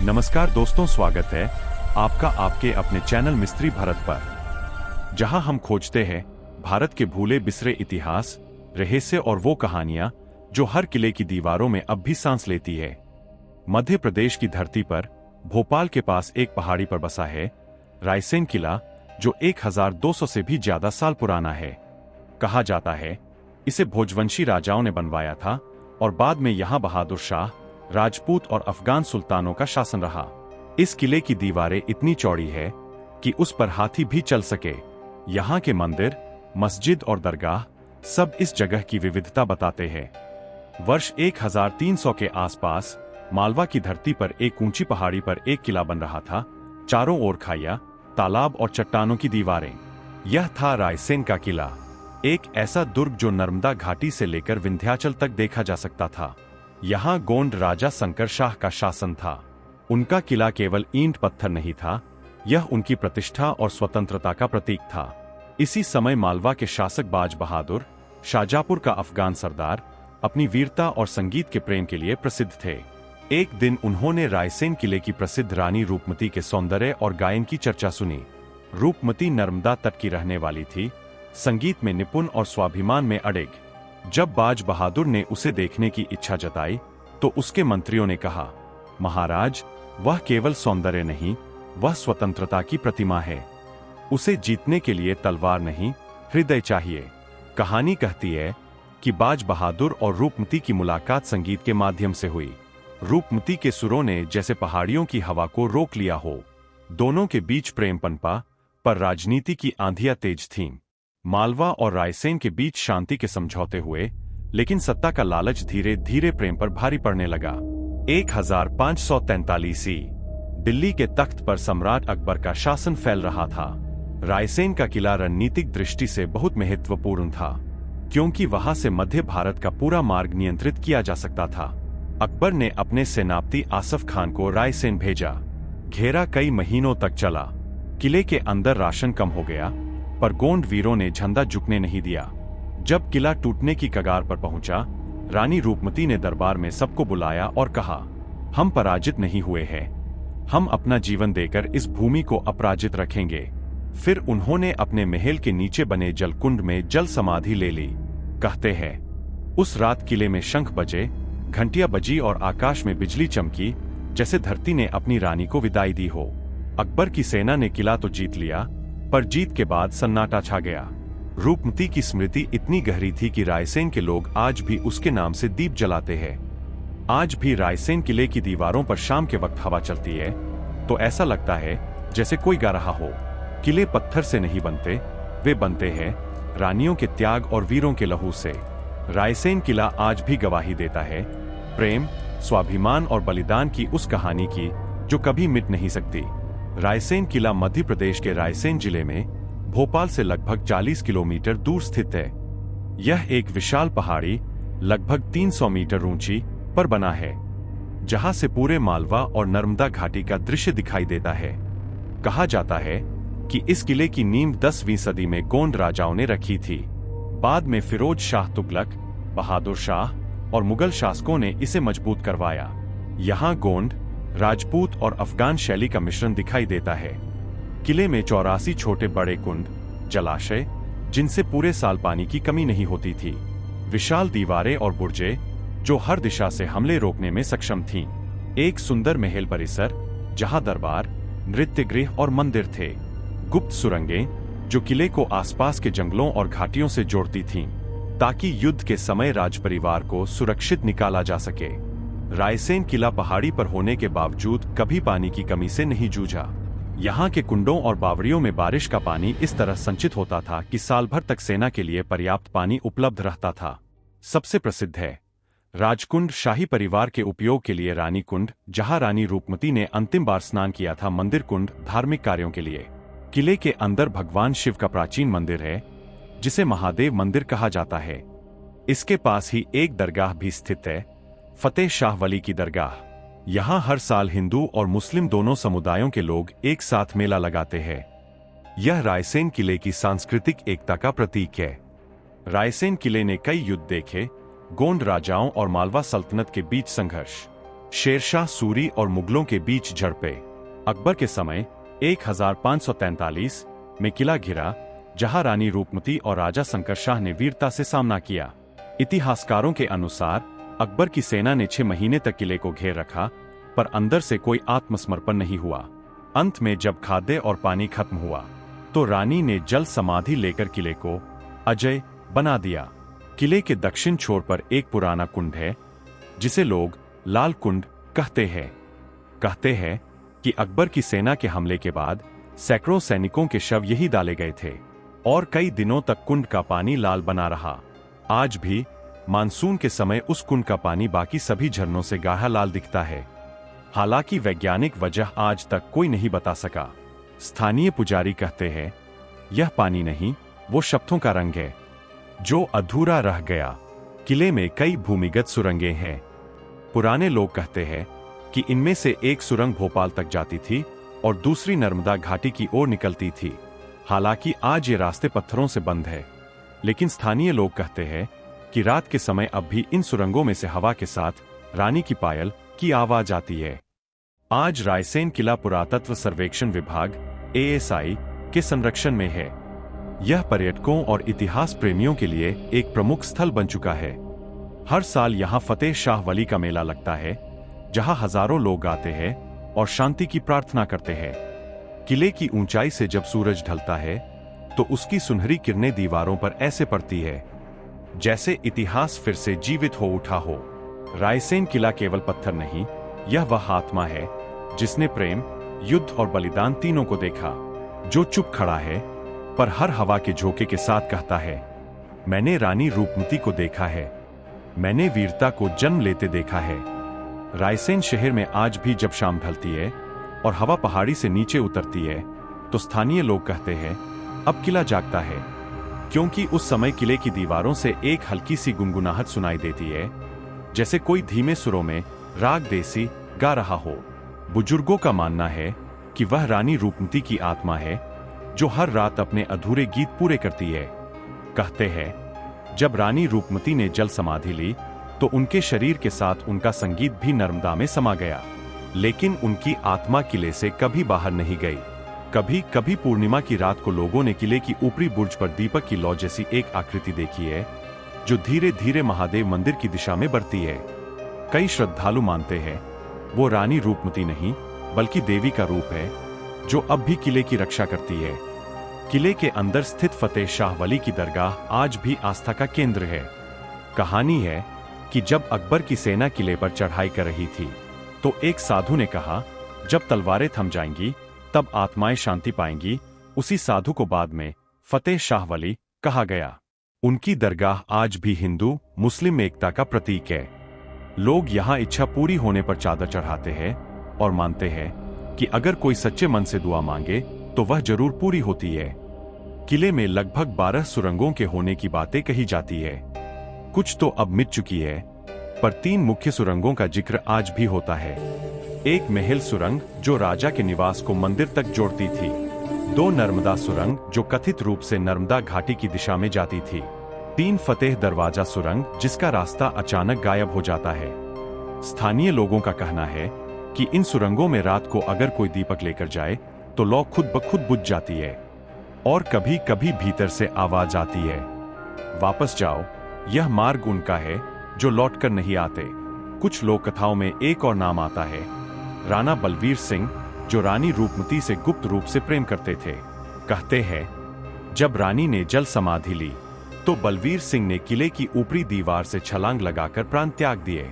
नमस्कार दोस्तों, स्वागत है आपका आपके अपने चैनल मिस्त्री भारत पर, जहां हम खोजते हैं भारत के भूले बिसरे इतिहास, रहस्य और वो कहानियां जो हर किले की दीवारों में अब भी सांस लेती है। मध्य प्रदेश की धरती पर भोपाल के पास एक पहाड़ी पर बसा है रायसेन किला, जो 1200 से भी ज्यादा साल पुराना है। कहा जाता है इसे भोजवंशी राजाओं ने बनवाया था और बाद में यहां बहादुर शाह, राजपूत और अफगान सुल्तानों का शासन रहा। इस किले की दीवारें इतनी चौड़ी है कि उस पर हाथी भी चल सके। यहाँ के मंदिर, मस्जिद और दरगाह सब इस जगह की विविधता बताते हैं। वर्ष 1300 के आसपास मालवा की धरती पर एक ऊंची पहाड़ी पर एक किला बन रहा था। चारों ओर खाइयां, तालाब और चट्टानों की दीवारें। यह था रायसेन का किला, एक ऐसा दुर्ग जो नर्मदा घाटी से लेकर विंध्याचल तक देखा जा सकता था। यहाँ गोंड राजा शंकर शाह का शासन था। उनका किला केवल ईंट पत्थर नहीं था, यह उनकी प्रतिष्ठा और स्वतंत्रता का प्रतीक था। इसी समय मालवा के शासक बाज बहादुर, शाजापुर का अफगान सरदार, अपनी वीरता और संगीत के प्रेम के लिए प्रसिद्ध थे। एक दिन उन्होंने रायसेन किले की प्रसिद्ध रानी रूपमती के सौंदर्य और गायन की चर्चा सुनी। रूपमती नर्मदा तट की रहने वाली थी, संगीत में निपुण और स्वाभिमान में अड़िग। जब बाज बहादुर ने उसे देखने की इच्छा जताई तो उसके मंत्रियों ने कहा, महाराज, वह केवल सौंदर्य नहीं, वह स्वतंत्रता की प्रतिमा है। उसे जीतने के लिए तलवार नहीं, हृदय चाहिए। कहानी कहती है कि बाज बहादुर और रूपमती की मुलाकात संगीत के माध्यम से हुई। रूपमती के सुरों ने जैसे पहाड़ियों की हवा को रोक लिया हो। दोनों के बीच प्रेम पनपा, पर राजनीति की आंधियां तेज थीं। मालवा और रायसेन के बीच शांति के समझौते हुए, लेकिन सत्ता का लालच धीरे धीरे प्रेम पर भारी पड़ने लगा। 1543 दिल्ली के तख्त पर सम्राट अकबर का शासन फैल रहा था। रायसेन का किला रणनीतिक दृष्टि से बहुत महत्वपूर्ण था, क्योंकि वहां से मध्य भारत का पूरा मार्ग नियंत्रित किया जा सकता था। अकबर ने अपने सेनापति आसफ खान को रायसेन भेजा। घेरा कई महीनों तक चला। किले के अंदर राशन कम हो गया, पर गोंड वीरों ने झंडा झुकने नहीं दिया। जब किला टूटने की कगार पर पहुंचा, रानी रूपमती ने दरबार में सबको बुलाया और कहा, हम पराजित नहीं हुए हैं, हम अपना जीवन देकर इस भूमि को अपराजित रखेंगे। फिर उन्होंने अपने महल के नीचे बने जलकुंड में जल समाधि ले ली। कहते हैं उस रात किले में शंख बजे, घंटियां बजी और आकाश में बिजली चमकी, जैसे धरती ने अपनी रानी को विदाई दी हो। अकबर की सेना ने किला तो जीत लिया, पर जीत के बाद सन्नाटा छा गया। रूपमती की स्मृति इतनी गहरी थी कि रायसेन के लोग आज भी उसके नाम से दीप जलाते हैं। आज भी रायसेन किले की दीवारों पर शाम के वक्त हवा चलती है तो ऐसा लगता है जैसे कोई गा रहा हो। किले पत्थर से नहीं बनते, वे बनते हैं रानियों के त्याग और वीरों के लहू से। रायसेन किला आज भी गवाही देता है प्रेम, स्वाभिमान और बलिदान की उस कहानी की जो कभी मिट नहीं सकती। रायसेन किला मध्य प्रदेश के रायसेन जिले में भोपाल से लगभग 40 किलोमीटर दूर स्थित है। यह एक विशाल पहाड़ी लगभग 300 मीटर ऊंची पर बना है, जहां से पूरे मालवा और नर्मदा घाटी का दृश्य दिखाई देता है। कहा जाता है कि इस किले की नींव 10वीं सदी में गोंड राजाओं ने रखी थी। बाद में फिरोज शाह तुगलक, बहादुर शाह और मुगल शासकों ने इसे मजबूत करवाया। यहाँ गोंड, राजपूत और अफगान शैली का मिश्रण दिखाई देता है। किले में 84 छोटे बड़े कुंड, जलाशय, जिनसे पूरे साल पानी की कमी नहीं होती थी। विशाल दीवारें और बुर्जे जो हर दिशा से हमले रोकने में सक्षम थीं। एक सुंदर महल परिसर जहां दरबार, नृत्य गृह और मंदिर थे। गुप्त सुरंगें जो किले को आसपास के जंगलों और घाटियों से जोड़ती थीं, ताकि युद्ध के समय राजपरिवार को सुरक्षित निकाला जा सके। रायसेन किला पहाड़ी पर होने के बावजूद कभी पानी की कमी से नहीं जूझा। यहाँ के कुंडों और बावड़ियों में बारिश का पानी इस तरह संचित होता था कि साल भर तक सेना के लिए पर्याप्त पानी उपलब्ध रहता था। सबसे प्रसिद्ध है राजकुंड, शाही परिवार के उपयोग के लिए रानी कुंड, जहाँ रानी रूपमती ने अंतिम बार स्नान किया था। मंदिर कुंड धार्मिक कार्यों के लिए। किले के अंदर भगवान शिव का प्राचीन मंदिर है, जिसे महादेव मंदिर कहा जाता है। इसके पास ही एक दरगाह भी स्थित है, फतेह शाह वली की दरगाह। यहाँ हर साल हिंदू और मुस्लिम दोनों समुदायों के लोग एक साथ मेला लगाते हैं। यह रायसेन किले की सांस्कृतिक एकता का प्रतीक है। रायसेन किले ने कई युद्ध देखे, गोंड राजाओं और मालवा सल्तनत के बीच संघर्ष, शेरशाह सूरी और मुगलों के बीच झड़पें। अकबर के समय 1543 में किला घिरा, जहां रानी रूपमती और राजा शंकर शाह ने वीरता से सामना किया। इतिहासकारों के अनुसार अकबर की सेना ने 6 महीने तक किले को घेर रखा, पर अंदर से कोई आत्मसमर्पण नहीं हुआ। अंत में जब खाद्य और पानी खत्म हुआ, तो रानी ने जल समाधि लेकर किले को अजय बना दिया। किले के दक्षिण छोर पर एक पुराना कुंड है, जिसे लोग लाल कुंड कहते हैं कि अकबर की सेना के हमले के बाद सैकड़ों सैनिकों के शव यही डाले गए थे और कई दिनों तक कुंड का पानी लाल बना रहा। आज भी मानसून के समय उस कुंड का पानी बाकी सभी झरनों से गाढ़ा लाल दिखता है। हालांकि वैज्ञानिक वजह आज तक कोई नहीं बता सका। स्थानीय पुजारी कहते हैं, यह पानी नहीं, वो शब्दों का रंग है जो अधूरा रह गया। किले में कई भूमिगत सुरंगें हैं। पुराने लोग कहते हैं कि इनमें से एक सुरंग भोपाल तक जाती थी और दूसरी नर्मदा घाटी की ओर निकलती थी। हालांकि आज ये रास्ते पत्थरों से बंद है, लेकिन स्थानीय लोग कहते हैं कि रात के समय अब भी इन सुरंगों में से हवा के साथ रानी की पायल की आवाज आती है। आज रायसेन किला पुरातत्व सर्वेक्षण विभाग ASI के संरक्षण में है। यह पर्यटकों और इतिहास प्रेमियों के लिए एक प्रमुख स्थल बन चुका है। हर साल यहाँ फतेह शाह वली का मेला लगता है, जहाँ हजारों लोग आते हैं और शांति की प्रार्थना करते हैं। किले की ऊंचाई से जब सूरज ढलता है, तो उसकी सुनहरी किरणें दीवारों पर ऐसे पड़ती है जैसे इतिहास फिर से जीवित हो उठा हो। रायसेन किला केवल पत्थर नहीं, यह वह आत्मा है जिसने प्रेम, युद्ध और बलिदान तीनों को देखा, जो चुप खड़ा है पर हर हवा के झोंके के साथ कहता है, मैंने रानी रूपमती को देखा है, मैंने वीरता को जन्म लेते देखा है। रायसेन शहर में आज भी जब शाम ढलती है और हवा पहाड़ी से नीचे उतरती है, तो स्थानीय लोग कहते हैं, अब किला जागता है, क्योंकि उस समय किले की दीवारों से एक हल्की सी गुनगुनाहट सुनाई देती है, जैसे कोई धीमे सुरों में राग देसी गा रहा हो। बुजुर्गों का मानना है कि वह रानी रूपमती की आत्मा है, जो हर रात अपने अधूरे गीत पूरे करती है। कहते हैं, जब रानी रूपमती ने जल समाधि ली, तो उनके शरीर के साथ उनका संगीत भी नर्मदा में समा गया, लेकिन उनकी आत्मा किले से कभी बाहर नहीं गई। कभी कभी पूर्णिमा की रात को लोगों ने किले की ऊपरी बुर्ज पर दीपक की लौ जैसी एक आकृति देखी है, जो धीरे धीरे महादेव मंदिर की दिशा में बढ़ती है। कई श्रद्धालु मानते हैं वो रानी रूपमती नहीं, बल्कि देवी का रूप है, जो अब भी किले की रक्षा करती है। किले के अंदर स्थित फतेह शाह वली की दरगाह आज भी आस्था का केंद्र है। कहानी है कि जब अकबर की सेना किले पर चढ़ाई कर रही थी, तो एक साधु ने कहा, जब तलवारें थम जाएंगी तब आत्माएं शांति पाएंगी। उसी साधु को बाद में फतेह शाह वली कहा गया। उनकी दरगाह आज भी हिंदू मुस्लिम एकता का प्रतीक है। लोग यहाँ इच्छा पूरी होने पर चादर चढ़ाते हैं और मानते हैं कि अगर कोई सच्चे मन से दुआ मांगे तो वह जरूर पूरी होती है। किले में लगभग 12 सुरंगों के होने की बातें कही जाती है। कुछ तो अब मिट चुकी है, पर 3 मुख्य सुरंगों का जिक्र आज भी होता है। एक महल सुरंग जो राजा के निवास को मंदिर तक जोड़ती थी, 2 नर्मदा सुरंग जो कथित रूप से नर्मदा घाटी की दिशा में जाती थी, 3 फतेह दरवाजा सुरंग जिसका रास्ता अचानक गायब हो जाता है। स्थानीय लोगों का कहना है कि इन सुरंगों में रात को अगर कोई दीपक लेकर जाए तो लौ खुद ब खुद बुझ जाती है और कभी कभी भीतर से आवाज आती है, वापस जाओ। यह मार्ग उनका है जो लौटकर नहीं आते। कुछ लोक कथाओं में एक और नाम आता है, राणा बलवीर सिंह, जो रानी रूपमती से गुप्त रूप से प्रेम करते थे। कहते हैं, जब रानी ने जल समाधि ली तो बलवीर सिंह ने किले की ऊपरी दीवार से छलांग लगाकर प्राण त्याग दिए।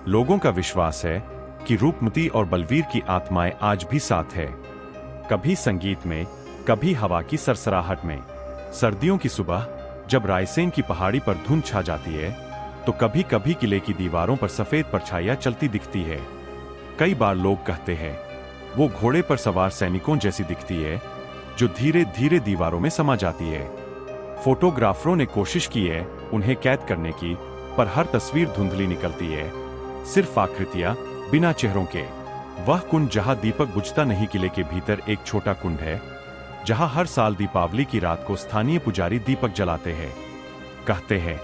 लोगों का विश्वास है कि रूपमती और बलवीर की आत्माएं आज भी साथ है, कभी संगीत में, कभी हवा की सरसराहट में। सर्दियों की सुबह जब रायसेन की पहाड़ी पर धुंध छा जाती है, तो कभी कभी किले की दीवारों पर सफेद परछाइयां चलती दिखती है। कई बार लोग कहते हैं वो घोड़े पर सवार सैनिकों जैसी दिखती है, जो धीरे धीरे दीवारों में समा जाती है। फोटोग्राफरों ने कोशिश की है उन्हें कैद करने की, पर हर तस्वीर धुंधली निकलती है, सिर्फ आकृतियां बिना चेहरों के। वह कुंड जहां दीपक बुझता नहीं, किले के भीतर एक छोटा कुंड है, जहां हर साल दीपावली की रात को स्थानीय पुजारी दीपक जलाते हैं। कहते हैं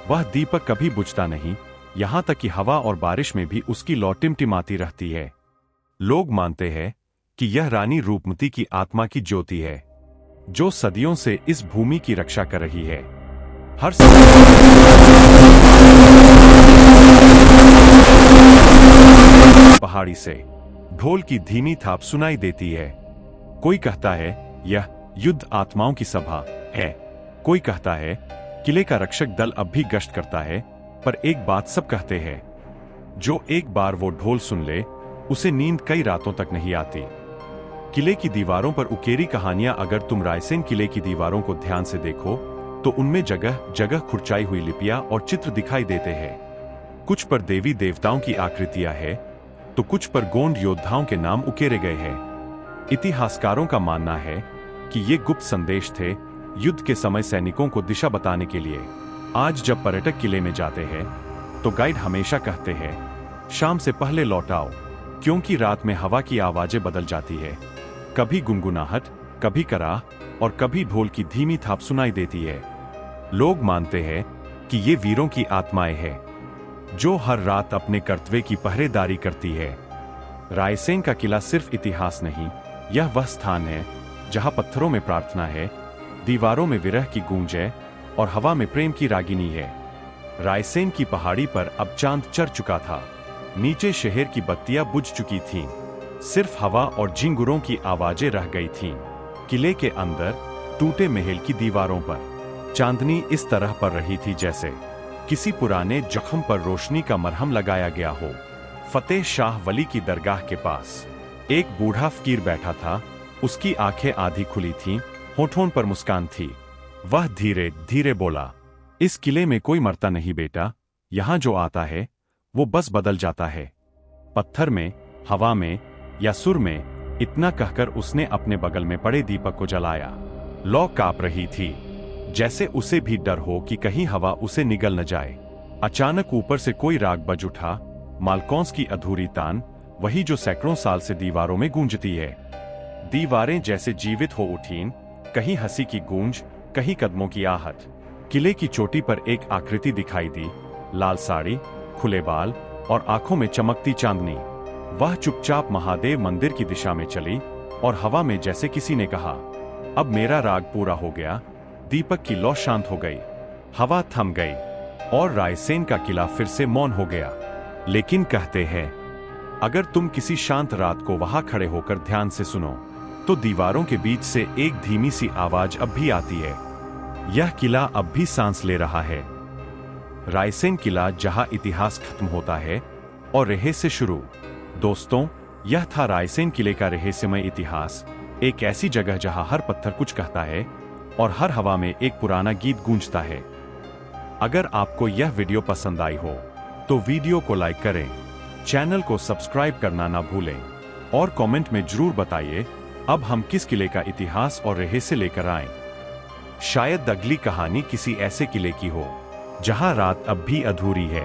वह दीपक कभी बुझता नहीं, यहाँ तक कि हवा और बारिश में भी उसकी लौ टिमटिमाती रहती है। लोग मानते हैं कि यह रानी रूपमती की आत्मा की ज्योति है, जो सदियों से इस भूमि की रक्षा कर रही है। हर पहाड़ी से ढोल की धीमी थाप सुनाई देती है। कोई कहता है यह युद्ध आत्माओं की सभा है, कोई कहता है किले का रक्षक दल अब भी गश्त करता है। पर एक बात सब कहते हैं, जो एक बार वो ढोल सुन ले उसे नींद कई रातों तक नहीं आती। किले की दीवारों पर उकेरी कहानियां अगर तुम रायसेन किले की दीवारों को ध्यान से देखो तो उनमें जगह जगह खुरचाई हुई लिपियां और चित्र दिखाई देते हैं। कुछ पर देवी देवताओं की आकृतियां हैं, तो कुछ पर गोंड योद्धाओं के नाम उकेरे गए हैं। इतिहासकारों का मानना है कि ये गुप्त संदेश थे युद्ध के समय सैनिकों को दिशा बताने के लिए। आज जब पर्यटक किले में जाते हैं तो गाइड हमेशा कहते हैं शाम से पहले लौट आओ, क्योंकि रात में हवा की आवाजें बदल जाती है। कभी गुनगुनाहट, कभी कराह और कभी ढोल की धीमी थाप सुनाई देती है। लोग मानते हैं कि ये वीरों की आत्माएं हैं, जो हर रात अपने कर्तव्य की पहरेदारी करती है। रायसेन का किला सिर्फ इतिहास नहीं, यह वह स्थान है जहां पत्थरों में प्रार्थना है, दीवारों में विरह की गूंज है और हवा में प्रेम की रागिनी है। रायसेन की पहाड़ी पर अब चांद चढ़ चुका था। नीचे शहर की बत्तियां बुझ चुकी थीं। सिर्फ हवा और झिंगुरों की आवाजें रह गई थीं। किले के अंदर टूटे महल की दीवारों पर चांदनी इस तरह पर रही थी जैसे किसी पुराने जख्म पर रोशनी का मरहम लगाया गया हो। फतेह शाह वली की दरगाह के पास एक बूढ़ा फकीर बैठा था। उसकी आंखें आधी खुली थीं, होठों पर मुस्कान थी। वह धीरे धीरे बोला, इस किले में कोई मरता नहीं बेटा, यहां जो आता है वो बस बदल जाता है। पत्थर में, हवा में या सुर में, इतना कहकर उसने अपने बगल में पड़े दीपक को जलाया। लौ कांप रही थी, जैसे उसे भी डर हो कि कहीं हवा उसे निगल न जाए। अचानक ऊपर से कोई राग बज उठा, मालकौंस की अधूरी तान, वही जो सैकड़ों साल से दीवारों में गूंजती है। दीवारें जैसे जीवित हो उठीं, कहीं हंसी की गूंज, कहीं कदमों की आहट। किले की चोटी पर एक आकृति दिखाई दी, लाल साड़ी, खुले बाल और आंखों में चमकती चांदनी। वह चुपचाप महादेव मंदिर की दिशा में चली और हवा में जैसे किसी ने कहा, अब मेरा राग पूरा हो गया। दीपक की लौ शांत हो गई, हवा थम गई और रायसेन का किला फिर से मौन हो गया। लेकिन कहते हैं, अगर तुम किसी शांत रात को वहां खड़े होकर ध्यान से सुनो तो दीवारों के बीच से एक धीमी सी आवाज अब भी आती है। यह किला अब भी सांस ले रहा है। रायसेन किला, जहां इतिहास खत्म होता है और रहस्य शुरू। दोस्तों, यह था रायसेन किले का रहस्यमय इतिहास। एक ऐसी जगह जहां हर पत्थर कुछ कहता है और हर हवा में एक पुराना गीत गूंजता है। अगर आपको यह वीडियो पसंद आई हो तो वीडियो को लाइक करें, चैनल को सब्सक्राइब करना ना भूलें और कमेंट में जरूर बताइए अब हम किस किले का इतिहास और रहस्य लेकर आएं। शायद अगली कहानी किसी ऐसे किले की हो जहां रात अब भी अधूरी है।